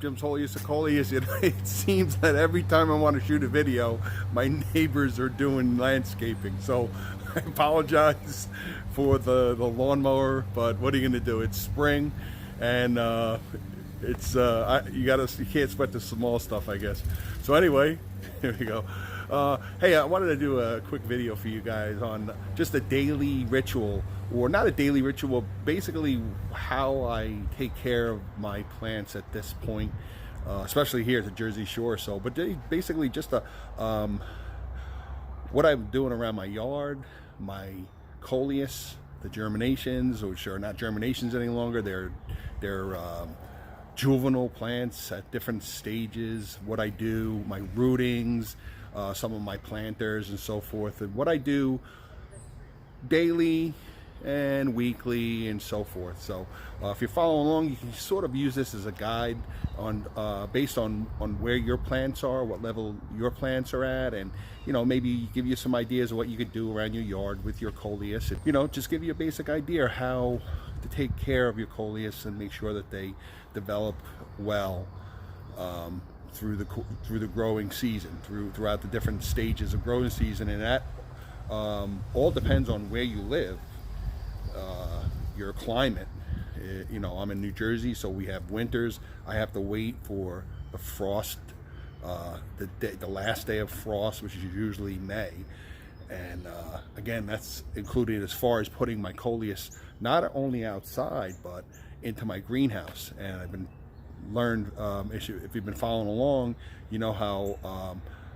Jim's Coleus. It seems that every time I want to shoot a video, my neighbors are doing landscaping. So I apologize for the lawnmower, but what are you going to do? It's spring, and you can't sweat the small stuff, I guess. So anyway, here we go. Hey, I wanted to do a quick video for you guys on just a daily ritual, or not a daily ritual, basically how I take care of my plants at this point, especially here at the Jersey Shore. So, but basically just what I'm doing around my yard, my Coleus, the germinations, which are not germinations any longer. They're juvenile plants at different stages. What I do, my rootings, some of my planters and so forth, and what I do daily and weekly and so forth. So if you're following along, you can sort of use this as a guide on based on where your plants are, what level your plants are at, and maybe give you some ideas of what you could do around your yard with your Coleus. Just give you a basic idea how to take care of your Coleus and make sure that they develop well through the growing season, throughout the different stages of growing season. And that all depends on where you live, your climate. I'm in New Jersey, so we have winters. I have to wait for the frost, the last day of frost, which is usually May. And again, that's included as far as putting my Coleus not only outside but into my greenhouse. And I've been learned, if you've been following along, you know how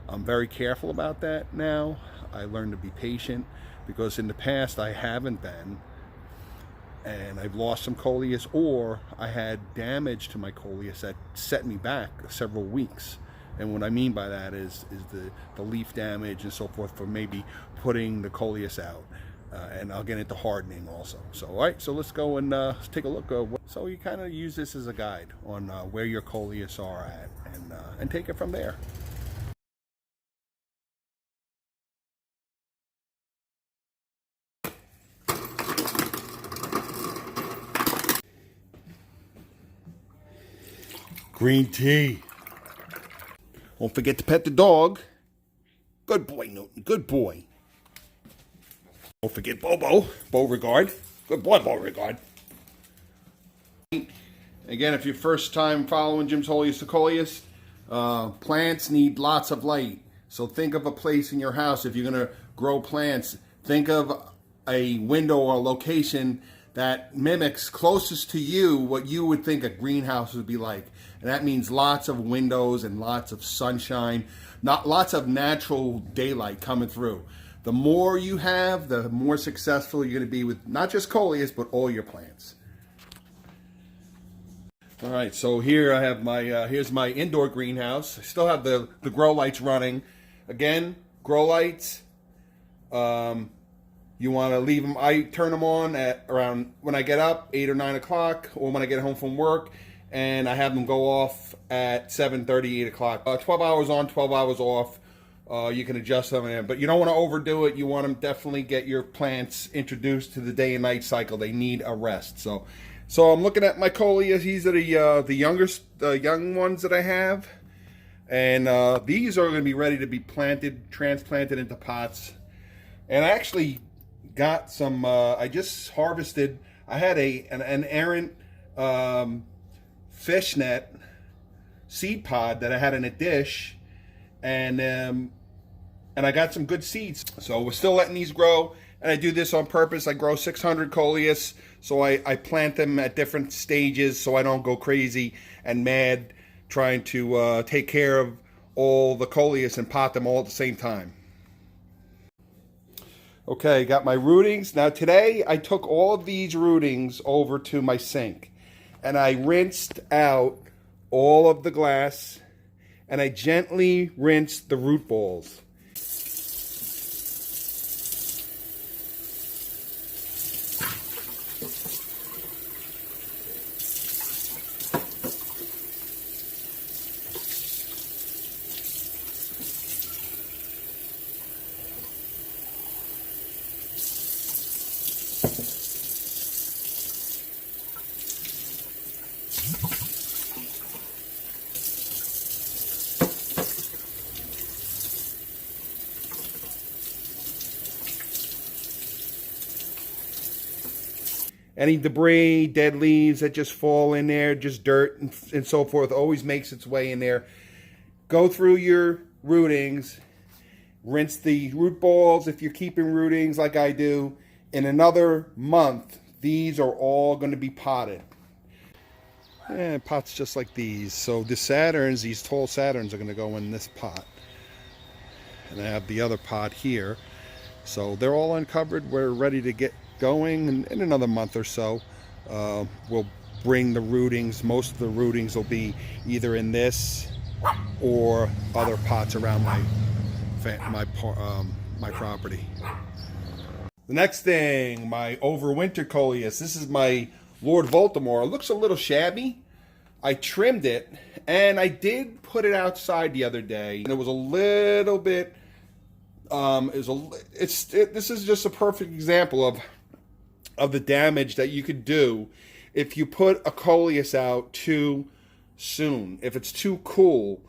I'm very careful about that now. I learned to be patient, because in the past I haven't been, and I've lost some Coleus, or I had damage to my Coleus that set me back several weeks. And what I mean by that is the leaf damage and so forth, for maybe putting the Coleus out. And I'll get into hardening also. So all right, so let's go and take a look. So you kind of use this as a guide on where your Coleus are at, and take it from there. Green tea. Don't forget to pet the dog. Good boy, Newton. Good boy. Don't forget Bobo. Beauregard. Good boy, Beauregard. Again, if you're first time following Jim's Coleus, plants need lots of light. So think of a place in your house. If you're going to grow plants, think of a window or location that mimics closest to you what you would think a greenhouse would be like. And that means lots of windows and lots of sunshine, lots of natural daylight coming through. The more you have, the more successful you're going to be with not just Coleus, but all your plants. All right, so here I have my, here's my indoor greenhouse. I still have the grow lights running. Again, grow lights, you want to leave them, I turn them on at around when I get up, 8 or 9 o'clock, or when I get home from work, and I have them go off at 7:30, 8 o'clock. 12 hours on, 12 hours off. You can adjust them, but you don't want to overdo it. You want to definitely get your plants introduced to the day and night cycle. They need a rest. So I'm looking at my Coleus. These are the young ones that I have, and these are going to be ready to be transplanted into pots. And I actually got some. I just harvested. I had an errant fishnet seed pod that I had in a dish, and I got some good seeds. So we're still letting these grow, and I do this on purpose. I grow 600 Coleus, so I plant them at different stages so I don't go crazy and mad trying to take care of all the Coleus and pot them all at the same time. Okay, got my rootings. Now today I took all of these rootings over to my sink, and I rinsed out all of the glass, and I gently rinsed the root balls. any debris, dead leaves that just fall in there, just dirt and so forth, always makes its way in there. Go through your rootings, rinse the root balls if you're keeping rootings like I do. In another month, these are all going to be potted. And pots just like these. So the Saturns, these tall Saturns, are going to go in this pot. And I have the other pot here. So they're all uncovered. We're ready to get going. And in another month or so, we'll bring the rootings. Most of the rootings will be either in this or other pots around my property. The next thing, my overwintered Coleus. This is my Lord Voldemort. It looks a little shabby. I trimmed it, and I did put it outside the other day, and it was a little bit. This is just a perfect example of the damage that you could do if you put a Coleus out too soon. If it's too cool,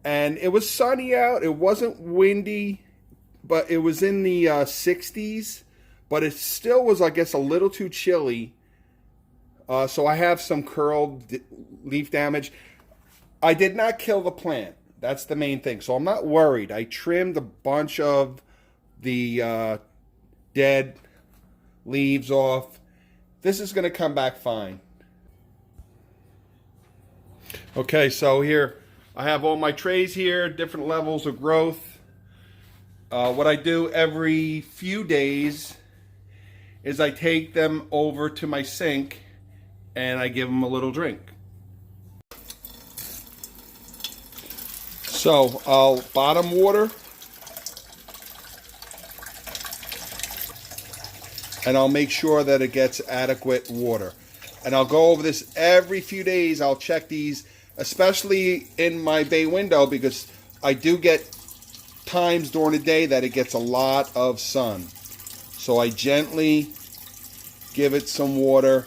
and it was sunny out. It wasn't windy, but it was in the 60s. But it still was, I guess, a little too chilly. So I have some curled leaf damage. I did not kill the plant. That's the main thing. So I'm not worried. I trimmed a bunch of the dead leaves off. This is going to come back fine. Okay, so here I have all my trays here, different levels of growth. What I do every few days is I take them over to my sink and I give them a little drink. So I'll bottom water, and I'll make sure that it gets adequate water. And I'll go over this every few days. I'll check these, especially in my bay window, because I do get times during the day that it gets a lot of sun. So I gently give it some water.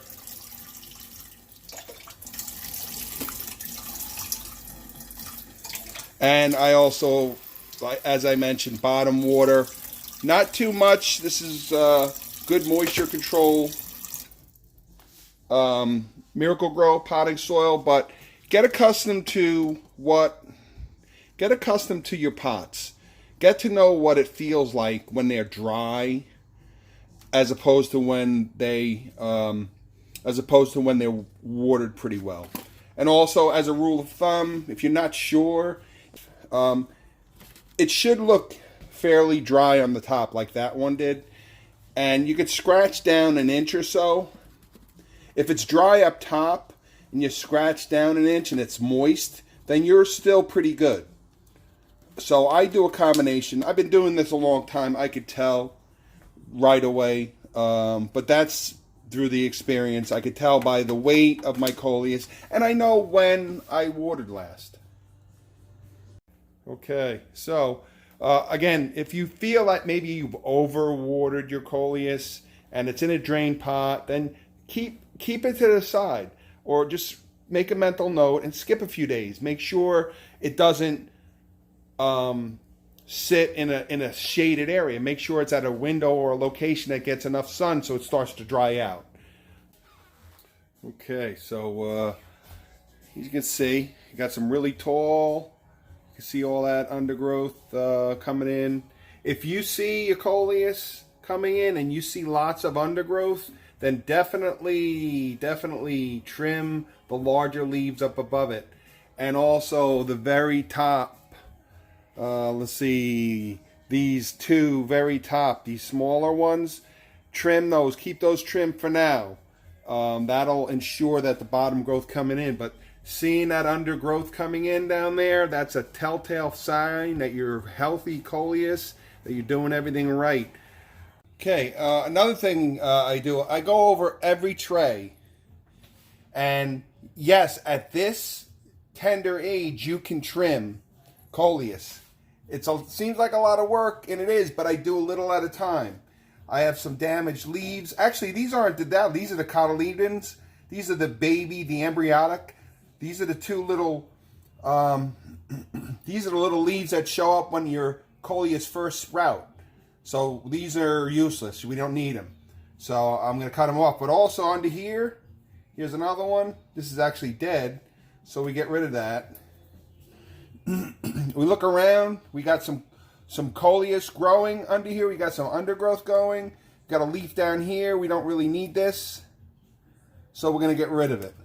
And I also, as I mentioned, bottom water. Not too much. This is good moisture control. Miracle Grow potting soil, but get accustomed to your pots. Get to know what it feels like when they're dry, as opposed to when they're watered pretty well. And also, as a rule of thumb, if you're not sure, it should look fairly dry on the top like that one did. And you could scratch down an inch or so. If it's dry up top and you scratch down an inch and it's moist, then you're still pretty good. So I do a combination. I've been doing this a long time. I could tell right away. But that's through the experience. I could tell by the weight of my Coleus. And I know when I watered last. Okay, so again, if you feel like maybe you've over-watered your Coleus and it's in a drain pot, then keep it to the side, or just make a mental note and skip a few days. Make sure it doesn't sit in a shaded area. Make sure it's at a window or a location that gets enough sun so it starts to dry out. Okay, so as you can see, you got some really tall. You see all that undergrowth coming in. If you see a Coleus coming in and you see lots of undergrowth, then definitely trim the larger leaves up above it. And also the very top, let's see, these two very top, these smaller ones, trim those. Keep those trimmed for now. That'll ensure that the bottom growth coming in. But seeing that undergrowth coming in down there, that's a telltale sign that you're healthy Coleus, that you're doing everything right. Okay, another thing I do, I go over every tray. And yes, at this tender age, you can trim Coleus. It seems like a lot of work, and it is, but I do a little at a time. I have some damaged leaves. Actually, these aren't the down. These are the cotyledons. These are the baby, the embryonic. These are the two little, these are the little leaves that show up when your Coleus first sprout. So these are useless. We don't need them. So I'm going to cut them off. But also under here, here's another one. This is actually dead, so we get rid of that. We look around. We got some Coleus growing under here. We got some undergrowth going. Got a leaf down here. We don't really need this, so we're going to get rid of it.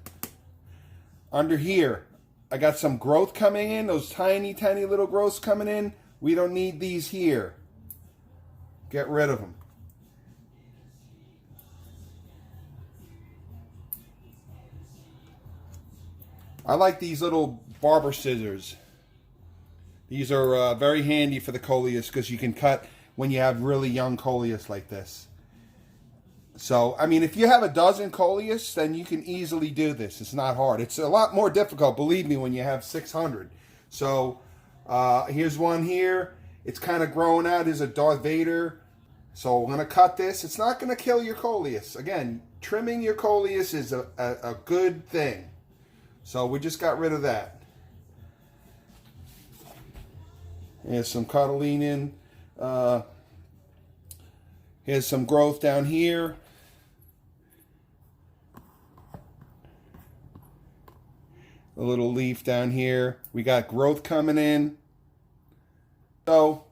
Under here, I got some growth coming in. Those tiny, tiny little growths coming in. We don't need these here. Get rid of them. I like these little barber scissors. These are very handy for the Coleus because you can cut when you have really young Coleus like this. So, I mean, if you have a dozen Coleus, then you can easily do this. It's not hard. It's a lot more difficult, believe me, when you have 600. So, here's one here. It's kind of growing out. Here's a Darth Vader. So, we're going to cut this. It's not going to kill your Coleus. Again, trimming your Coleus is a good thing. So we just got rid of that. Here's some cotyledon. Here's some growth down here. A little leaf down here. We got growth coming in. So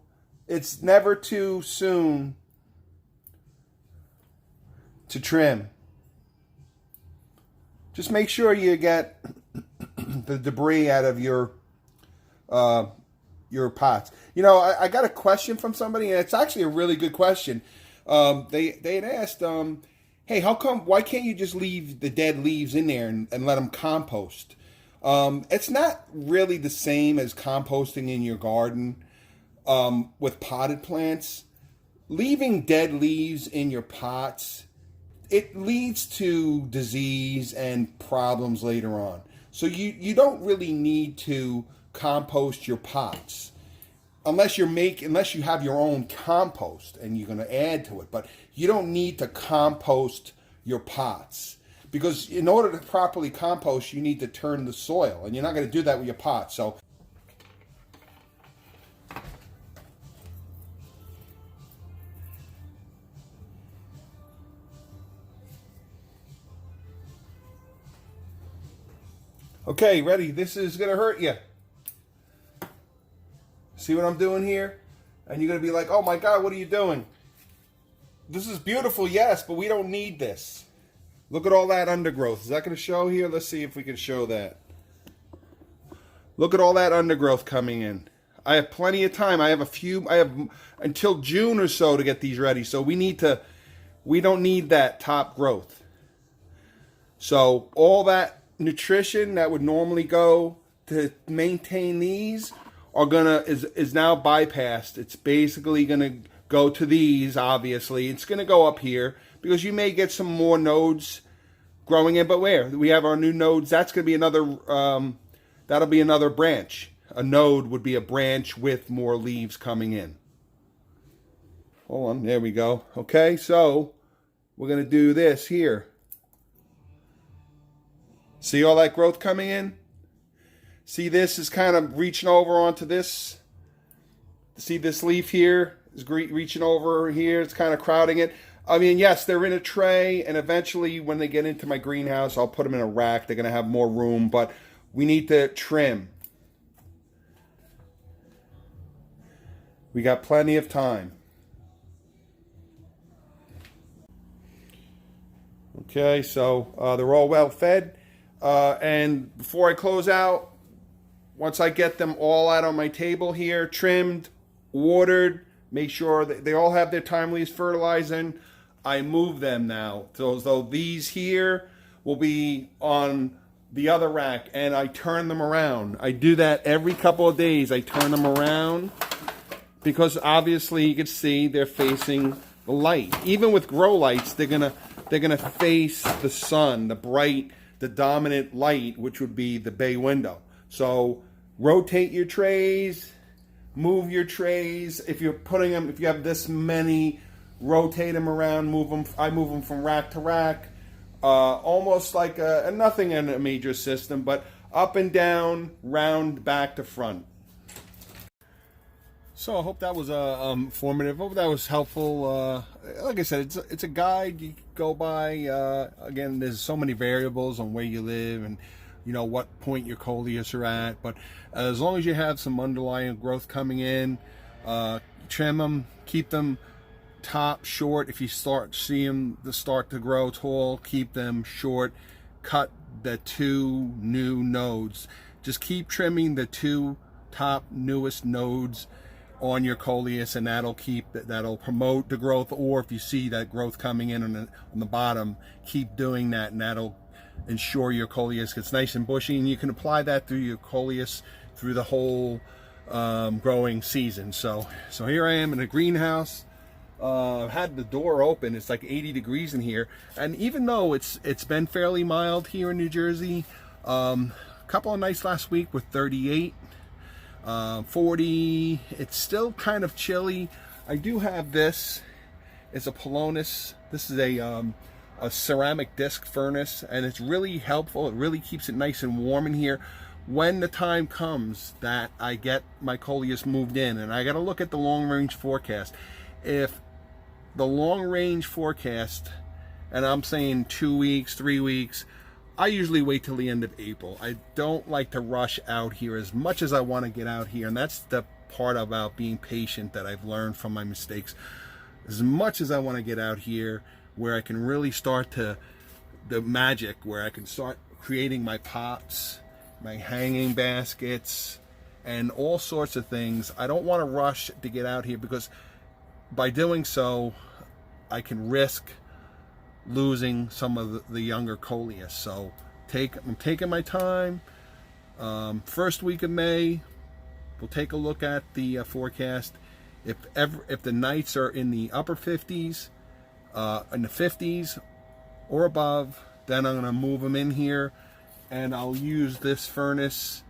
it's never too soon to trim. Just make sure you get the debris out of your pots. You know, I got a question from somebody, and it's actually a really good question. They had asked, hey, why can't you just leave the dead leaves in there and let them compost? It's not really the same as composting in your garden with potted plants. Leaving dead leaves in your pots, it leads to disease and problems later on. So you don't really need to compost your pots unless you have your own compost and you're going to add to it. But you don't need to compost your pots, because in order to properly compost, you need to turn the soil, and you're not going to do that with your pots. So okay, ready? This is going to hurt you. See what I'm doing here? And you're going to be like, oh my God, what are you doing? This is beautiful, yes, but we don't need this. Look at all that undergrowth. Is that going to show here? Let's see if we can show that. Look at all that undergrowth coming in. I have plenty of time. I have until June or so to get these ready. So we don't need that top growth. So all that nutrition that would normally go to maintain these is now bypassed. It's basically gonna go to these. Obviously, it's gonna go up here because you may get some more nodes growing in. But where we have our new nodes, that's gonna be another. That'll be another branch. A node would be a branch with more leaves coming in. Hold on, there we go. Okay, so we're gonna do this here. See all that growth coming in? See, this is kind of reaching over onto this. See this leaf here is reaching over here. It's kind of crowding it. I mean, yes, they're in a tray, and eventually when they get into my greenhouse, I'll put them in a rack. They're going to have more room, but we need to trim. We got plenty of time. Okay, so they're all well fed. And before I close out, once I get them all out on my table here, trimmed, watered, make sure that they all have their timely fertilizing, I move them now. So these here will be on the other rack, and I turn them around. I do that every couple of days. I turn them around because obviously you can see they're facing the light. Even with grow lights, they're gonna face the sun, the dominant light, which would be the bay window. So rotate your trays, move your trays. If you have this many, rotate them around, move them. I move them from rack to rack, almost like nothing in a major system, but up and down, round, back to front. So I hope that was informative. Hope that was helpful. Like I said, it's a guide you go by. Again, there's so many variables on where you live and what point your coleus are at. But as long as you have some underlying growth coming in, trim them, keep them top short. If you see them start to grow tall, keep them short. Cut the 2 new nodes. Just keep trimming the 2 top newest nodes on your coleus, and that'll promote the growth. Or if you see that growth coming in on the bottom, keep doing that, and that'll ensure your coleus gets nice and bushy. And you can apply that through your coleus through the whole growing season. So here I am in a greenhouse. Had the door open. It's like 80 degrees in here, and even though it's been fairly mild here in New Jersey, a couple of nights last week with 38, 40, it's still kind of chilly. I do have this. It's a Coleus. This is a ceramic disc furnace, and it's really helpful. It really keeps it nice and warm in here when the time comes that I get my coleus moved in. And I got to look at the long range forecast. If the long range forecast, and I'm saying 2 weeks, 3 weeks, I usually wait till the end of April. I don't like to rush out here as much as I want to get out here, and that's the part about being patient that I've learned from my mistakes. As much as I want to get out here where I can really start the magic, where I can start creating my pots, my hanging baskets, and all sorts of things, I don't want to rush to get out here, because by doing so, I can risk losing some of the younger coleus. So I'm taking my time. First week of May, we'll take a look at the forecast. If the nights are in the upper 50s, in the 50s or above, then I'm going to move them in here, and I'll use this furnace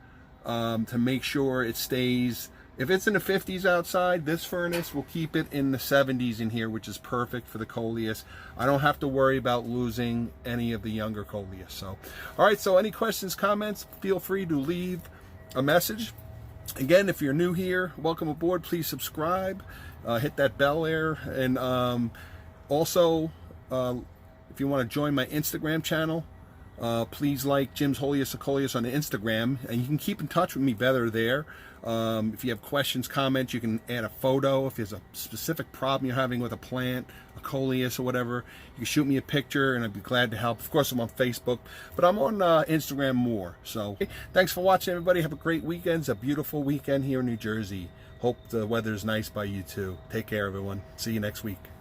to make sure it stays. If it's in the 50s outside, this furnace will keep it in the 70s in here, which is perfect for the coleus. I don't have to worry about losing any of the younger coleus. So, all right, so any questions, comments, feel free to leave a message. Again, if you're new here, welcome aboard. Please subscribe, hit that bell there, and also, if you want to join my Instagram channel, please like Jim's Holiest of Coleus on the Instagram, and you can keep in touch with me better there. If you have questions, comments, you can add a photo. If there's a specific problem you're having with a plant, a coleus or whatever, you can shoot me a picture and I'd be glad to help. Of course, I'm on Facebook, but I'm on Instagram more. So thanks for watching, everybody. Have a great weekend. It's a beautiful weekend here in New Jersey. Hope the weather's nice by you too. Take care, everyone. See you next week.